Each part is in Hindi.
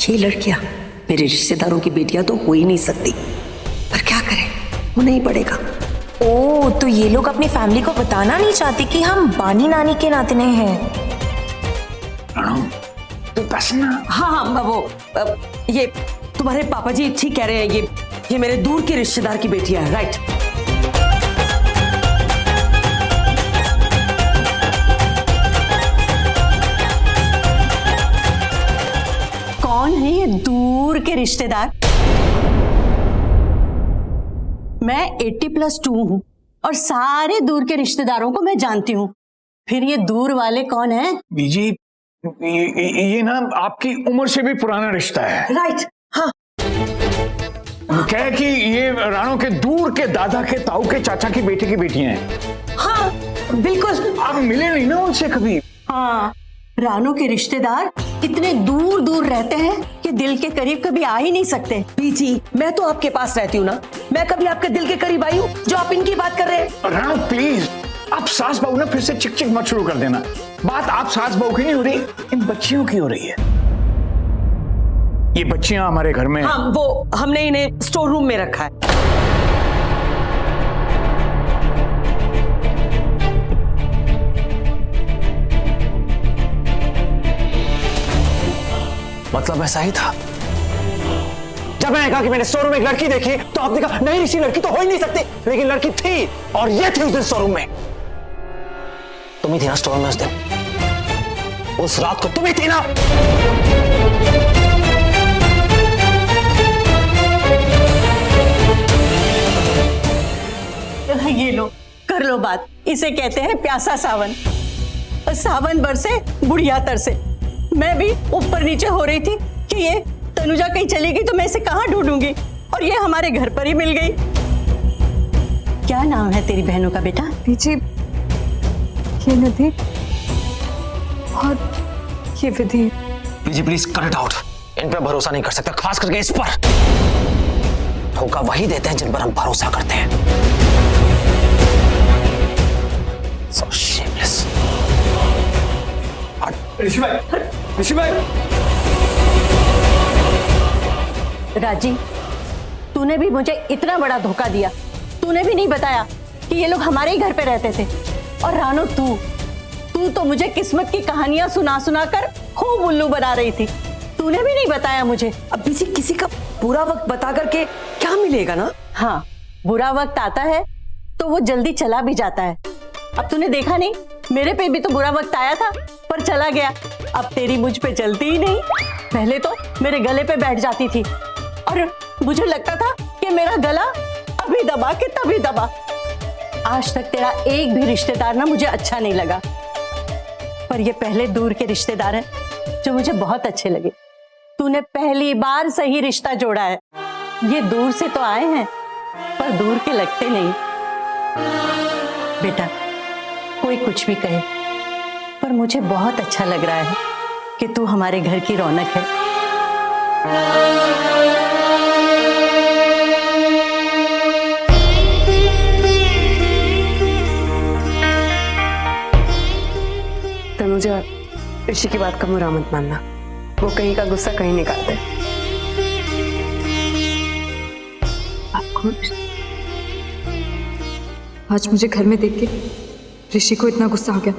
ये लड़कियां मेरे रिश्तेदारों की बेटियां तो हो ही नहीं सकती, पर क्या करें, होना ही पड़ेगा। ओ, तो ये लोग अपनी फैमिली को बताना नहीं चाहते कि हम बानी नानी के नातने हैं। तो बस ना। हाँ, वो ये तुम्हारे पापा जी ठीक कह रहे हैं, ये मेरे दूर के रिश्तेदार की बेटियां है, राइट? कौन है ये दूर के रिश्तेदार? मैं 80+2 हूँ और सारे दूर के रिश्तेदारों को मैं जानती हूँ। फिर ये दूर वाले कौन है? बीजी, ये ना आपकी उम्र से भी पुराना रिश्ता है। राइट, हाँ। क्या है कि ये राणो के दूर के दादा के ताऊ के चाचा की बेटे की बेटियां हैं। हाँ बिल्कुल। आप मिले नहीं ना उनसे कभी? हाँ, राणो के रिश्तेदार इतने दूर दूर रहते हैं कि दिल के करीब कभी आ ही नहीं सकते। बीजी, मैं तो आपके पास रहती हूँ ना, मैं कभी आपके दिल के करीब आई हूँ जो आप इनकी बात कर रहे हैं? राणो प्लीज, आप सास बहू ना फिर से चिक चिक मत शुरू कर देना। बात आप सास बहू की नहीं हो रही, इन बच्चियों की हो रही है। ये बच्चियां हमारे घर में। हाँ, वो हमने इन्हें स्टोर रूम में रखा है। मतलब ऐसा ही था। जब मैंने कहा कि मैंने स्टोर रूम में एक लड़की देखी तो आपने कहा नहीं ऋषि, लड़की तो हो ही नहीं सकती, लेकिन लड़की थी और ये थी उस दिन स्टोर रूम में। तुम ही थी ना स्टोर में उस दिन? उस रात को तुम ही थी ना? ये लो, कर लो बात। इसे कहते हैं प्यासा सावन। सावन बरसे बुढ़िया तरसे। मैं भी ऊपर नीचे हो रही थी कि ये तनुजा कहीं चली गई तो मैं इसे कहाँ ढूंढूंगी, और ये हमारे घर पर ही मिल गई। क्या नाम है तेरी बहनों का बेटा? जी, ये निधि और ये विधि। बीजी प्लीज कट इट आउट। इन पर भरोसा नहीं कर सकता, खास करके इस पर। धोखा वही देते हैं जिन पर हम भरोसा करते हैं। So shameless. ऋषि भाई, ऋषि भाई। राजी, तूने भी मुझे इतना बड़ा धोखा दिया। तूने भी नहीं बताया कि ये लोग हमारे ही घर पे रहते थे। और रानो, तू तो मुझे किस्मत की कहानियां सुना सुना कर खूब उल्लू बना रही थी। तूने भी नहीं बताया मुझे। अब किसी का बुरा वक्त बता करके क्या मिलेगा ना? हाँ, बुरा वक्त आता है तो वो जल्दी चला भी जाता है। अब तूने देखा नहीं, मेरे पे भी तो बुरा वक्त आया था पर चला गया। अब तेरी मुझ पे चलती ही नहीं। पहले तो मेरे गले पे बैठ जाती थी और मुझे लगता था कि मेरा गला अभी दबा के तभी दबा। आज तक तेरा एक भी रिश्तेदार ना मुझे अच्छा नहीं लगा, पर ये पहले दूर के रिश्तेदार हैं जो मुझे बहुत अच्छे लगे। तूने पहली बार सही रिश्ता जोड़ा है। ये दूर से तो आए हैं पर दूर के लगते नहीं। बेटा, कोई कुछ भी कहे, पर मुझे बहुत अच्छा लग रहा है कि तू हमारे घर की रौनक है। तनुजा, ऋषि की बात का बुरा मत मानना। वो कहीं का गुस्सा कहीं निकालते हैं। आप खुद आज मुझे घर में देख के ऋषि को इतना गुस्सा आ गया,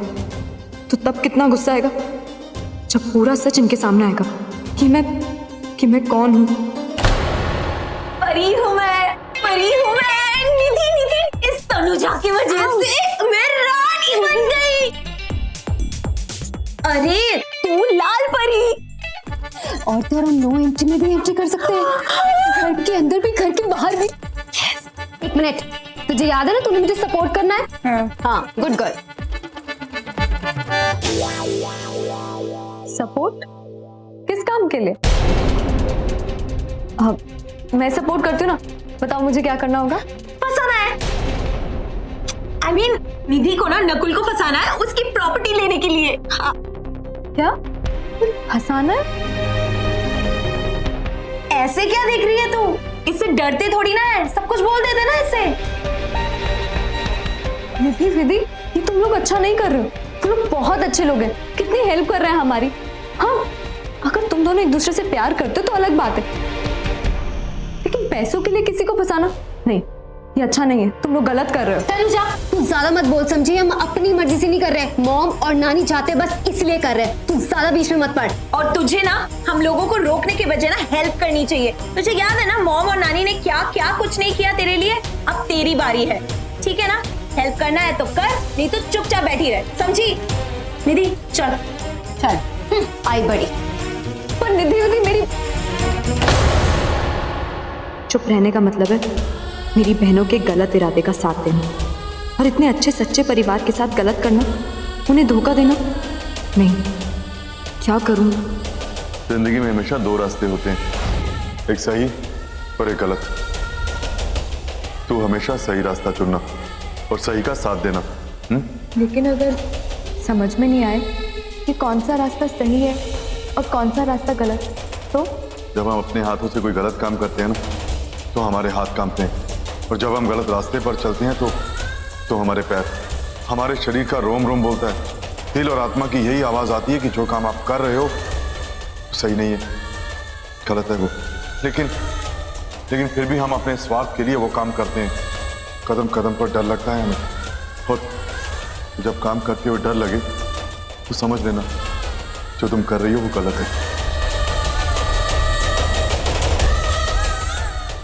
तो तब कितना गुस्सा आएगा जब पूरा सच इनके सामने आएगा कि मैं कौन हूँ। परी हूँ मैं निधि, इस तनुजा की वजह से मैं रानी बन गई। अरे तू लाल परी, और तो हम 9 इंच में भी एंट्री कर सकते हैं, घर के अंदर भी घर के बाहर भी। एक मिनट, तुझे याद है ना तूने मुझे सपोर्ट करना है? हाँ, गुड गर्ल। सपोर्ट किस काम के लिए? मैं सपोर्ट करती हूँ ना, बताओ मुझे क्या करना होगा? फंसाना है। I mean, निधि को ना नकुल को फंसाना है उसकी प्रॉपर्टी लेने के लिए। हाँ। क्या फंसाना है? ऐसे क्या देख रही है तू? इससे डरते थोड़ी ना है, सब कुछ बोल देते ना इससे। निधि, विधि, ये तुम लोग अच्छा नहीं कर रहे हो। तुम लोग बहुत अच्छे लोग हैं, कितनी हेल्प कर रहे हैं हमारी। हाँ, अगर तुम तुम दोनों एक दूसरे से प्यार करते हो तो अलग बात है, लेकिन पैसों के लिए किसी को फंसाना नहीं, ये अच्छा नहीं है। तुम लोग गलत कर रहे हो। तनुजा तू ज्यादा मत बोल, समझी? हम अपनी मर्जी से नहीं कर रहे, मॉम और नानी चाहते बस इसलिए कर रहे हैं। तू ज्यादा बीच में मत पड़। और तुझे ना हम लोगों को रोकने के बजाय ना हेल्प करनी चाहिए। तुझे याद है ना मॉम और नानी ने क्या क्या कुछ नहीं किया तेरे लिए। अब तेरी बारी है, ठीक है ना? हेल्प करना है तो कर, नहीं तो चुपचाप बैठी रह, समझी? निधि चल चल आई बड़ी। पर निधि उधि मेरी चुप रहने का मतलब है मेरी बहनों के गलत इरादे का साथ देना, और इतने अच्छे सच्चे परिवार के साथ गलत करना, उन्हें धोखा देना नहीं। क्या करूं? जिंदगी में हमेशा दो रास्ते होते हैं, एक सही और एक गलत। तू हमेशा सही रास्ता चुनना और सही का साथ देना। लेकिन अगर समझ में नहीं आए कि कौन सा रास्ता सही है और कौन सा रास्ता गलत, तो जब हम अपने हाथों से कोई गलत काम करते हैं ना, तो हमारे हाथ कांपते हैं, और जब हम गलत रास्ते पर चलते हैं तो हमारे पैर, हमारे शरीर का रोम रोम बोलता है। दिल और आत्मा की यही आवाज आती है कि जो काम आप कर रहे हो सही नहीं है, गलत है वो। लेकिन फिर भी हम अपने स्वार्थ के लिए वो काम करते हैं। कदम कदम पर डर लगता है हमें, और जब काम करते हुए डर लगे तो समझ लेना जो तुम कर रही हो वो गलत है।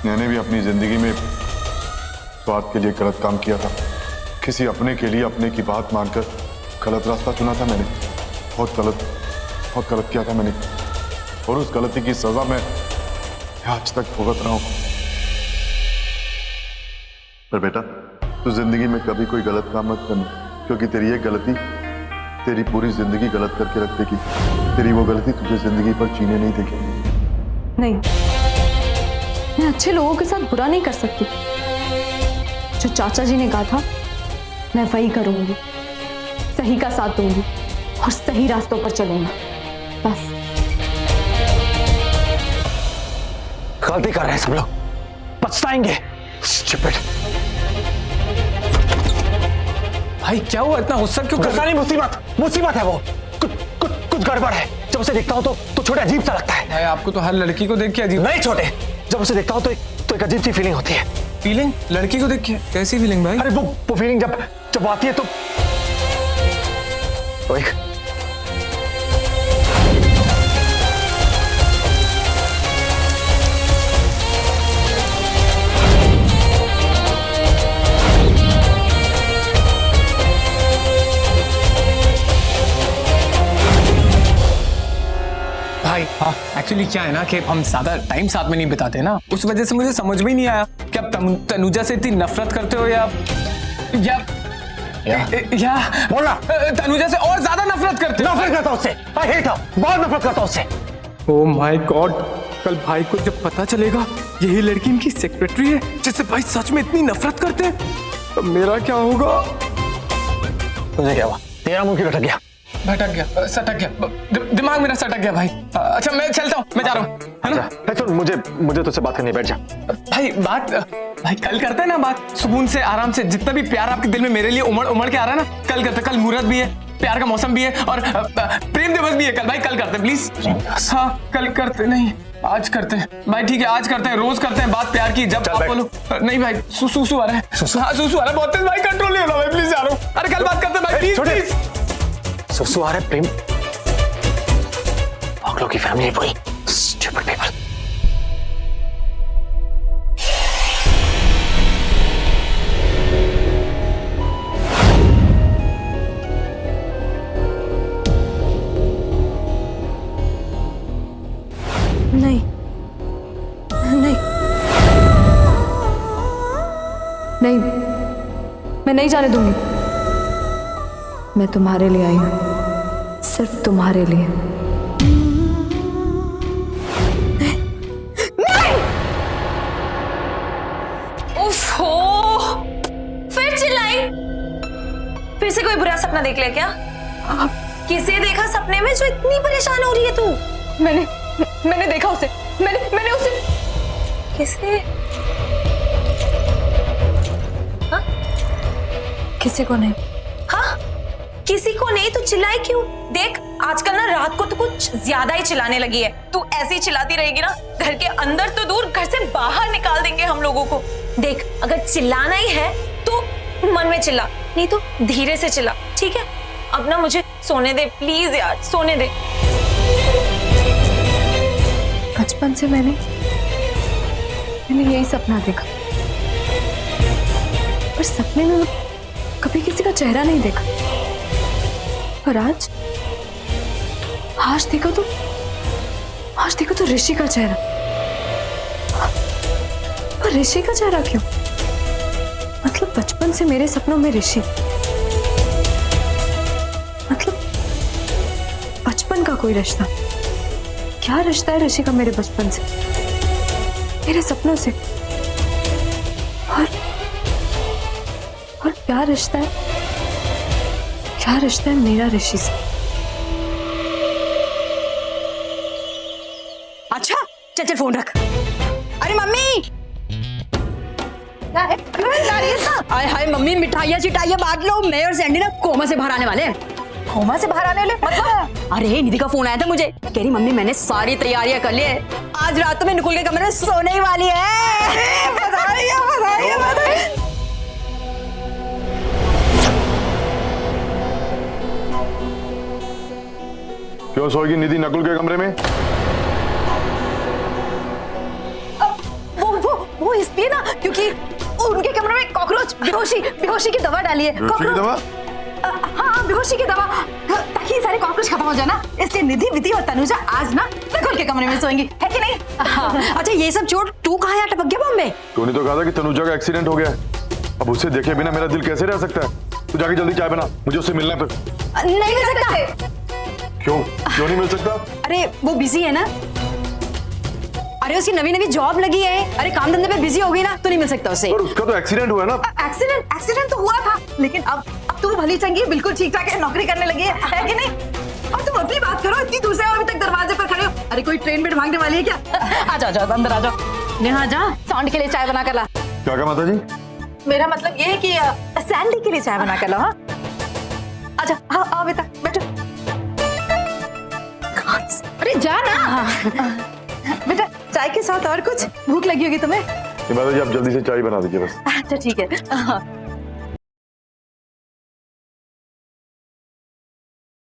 मैंने भी अपनी जिंदगी में स्वार्थ के लिए गलत काम किया था। किसी अपने के लिए अपने की बात मानकर गलत रास्ता चुना था मैंने। बहुत गलत किया था मैंने, और उस गलती की सजा मैं आज तक भुगत रहा हूं। पर बेटा, तू जिंदगी में कभी कोई गलत काम मत करना, क्योंकि तेरी ये गलती तेरी पूरी जिंदगी गलत करके रख देगी। तेरी वो गलती तुझे जिंदगी पर जीने नहीं देगी। नहीं, मैं अच्छे लोगों के साथ बुरा नहीं कर सकती। जो चाचा जी ने कहा था मैं वही करूंगी, सही का साथ दूंगी और सही रास्तों पर चलूंगी, बस। गलती कर रहे हैं सब लोग, पछताएंगे। Stupid। भाई क्या हुआ, इतना गुस्सा क्यों कर? गुस्सा नहीं, मुसीबत है वो। कुछ गड़बड़ है। जब उसे देखता हूं तो छोटे अजीब सा लगता है। भाई आपको तो हर लड़की को देख के अजीब। नहीं छोटे, जब उसे देखता हूं तो एक अजीब सी फीलिंग होती है। फीलिंग? लड़की को देख के कैसी फीलिंग भाई? अरे वो फीलिंग जब आती है तो एक भाई हाँ, एक्चुअली क्या है ना कि हम ज्यादा टाइम साथ में नहीं बिताते ना, उस वजह से मुझे समझ में ही नहीं आया कि आप तनुजा से इतनी नफरत करते हो या बोला तनुजा से और ज्यादा नफरत करते हो। नफरत करता हूं उससे, I hate her, बहुत नफरत करता हूं उससे। ओह माय गॉड, कल भाई को जब पता चलेगा यही लड़की इनकी सेक्रेटरी है जिससे भाई सच में इतनी नफरत करते हैं, तो मेरा क्या होगा? तुझे क्या हुआ? तेरा मुंह क्यों लटक गया? भटक गया, सटक गया, दिमाग मेरा सटक गया भाई। अच्छा मैं चलता हूँ, मैं जा रहा हूँ, है ना? सुन, मुझे तुझसे बात करनी है, बैठ जा। भाई कल करते हैं ना बात, सुकून से, आराम से। जितना भी प्यार आपके दिल में मेरे लिए उमड़ के आ रहा है ना, कल करते। कल मुहूर्त भी है, प्यार का मौसम भी है, और प्रेम दिवस भी है कल। भाई कल करते प्लीज। हाँ कल करते, नहीं आज करते हैं भाई। ठीक है आज करते हैं, रोज करते हैं बात प्यार की। जब आप बोलो। नहीं भाई सुसु आ रहा है, हाँ सुसु आ रहा है बहुत तेज भाई, कंट्रोल नहीं हो रहा भाई, प्लीज जा रहा हूँ। अरे कल बात करते हैं भाई, प्लीज। सुसु आ रहा है, प्रेम पागलों की फैमिली पूरी। Stupid people। नहीं नहीं नहीं, मैं नहीं जाने दूंगी। मैं तुम्हारे लिए आई हूं, सिर्फ तुम्हारे लिए। उफ हो, फिर चिल्लाई। फिर से कोई बुरा सपना देख लिया क्या? किसे देखा सपने में जो इतनी परेशान हो रही है तू? मैंने देखा उसे, मैंने उसे। किसे? हाँ? किसी को नहीं। हाँ? किसी को नहीं तो चिल्लाई क्यों? देख आजकल ना रात को तो कुछ ज्यादा ही चिल्लाने लगी है। तू ऐसे ही चिल्लाती रहेगी ना, घर के अंदर तो दूर, घर से बाहर निकाल देंगे हम लोगों को। देख, अगर चिल्लाना ही है तो मन में चिल्ला, नहीं तो धीरे से चिल्ला, ठीक है? अब ना मुझे सोने दे प्लीज यार, सोने दे। बचपन से मैंने यही सपना देखा, पर सपने में कभी किसी का चेहरा नहीं देखा। पर आज देखो तो ऋषि का चेहरा। पर ऋषि का चेहरा क्यों? मतलब बचपन से मेरे सपनों में ऋषि, मतलब बचपन का कोई रिश्ता। क्या रिश्ता है ऋषि का मेरे बचपन से, मेरे सपनों से? और क्या रिश्ता है, क्या रिश्ता है मेरा ऋषि से? अच्छा चल चल फोन रख। अरे मम्मी, हाय हाय मम्मी, मिठाइयाँ चिठाइयाँ बांट लो, मैं और सैंडी ना कोमा से बाहर आने वाले हैं। कोमा से बाहर आने वाले मतलब? अरे निधि का फोन आया था मुझे, कह रही मम्मी मैंने सारी तैयारियां कर ली है, आज रात में निकुल के कमरे में सोने ही वाली है। बधाई बधाई बधाई। क्यों सोएगी निधि नकुल के कमरे में? वो इसलिए ना क्योंकि उनके कमरे में कॉकरोच बेहोशी की दवा डाली है। बेहोशी की दवा? हाँ, बेहोशी की दवा, ताकि सारे कॉकरोच खत्म हो जाए ना, इसलिए निधि, विधि और तनुजा आज ना नकुल के कमरे में सोएंगी, है कि नहीं? हाँ। अच्छा ये सब छोड़, तू कहाँ यहाँ टपक गया बॉम्बे? तूने तो कहा था कि तनुजा का एक्सीडेंट हो गया है, अब उसे देखे बिना मेरा दिल कैसे रह सकता है? तू जाके जल्दी चाय बना, मुझे उससे मिलना है। फिर नहीं मिल सकता। क्यों नहीं मिल सकता? अरे वो बिजी है ना, अरे उसकी नवी जॉब लगी है, अरे काम धंधे में बिजी हो गई ना, तो नहीं मिल सकता उसे। पर उसका तो एक्सीडेंट हुआ है ना। एक्सीडेंट तो हुआ था, लेकिन अब तू भली चंगी बिल्कुल ठीक ठाक है, नौकरी करने लगी है कि नहीं? और तुम अपनी बात करो, इतनी दूर से अभी तक दरवाजे पर खड़े हो। अरे कोई ट्रेन में भागने वाली है क्या? आ जाओ अंदर आ जाओ। यहाँ जा, सौंड के लिए चाय बना कर ला। क्या कहा माता जी? मेरा मतलब ये है कि सैंडी के लिए चाय बना कर लो। हाँ आजा, हाँ आओ बेटा बैठो। अरे जा ना। बेटा चाय के साथ और कुछ भूख लगी होगी तुम्हें? माता जी आप जल्दी से चाय बना दीजिए बस। अच्छा ठीक है।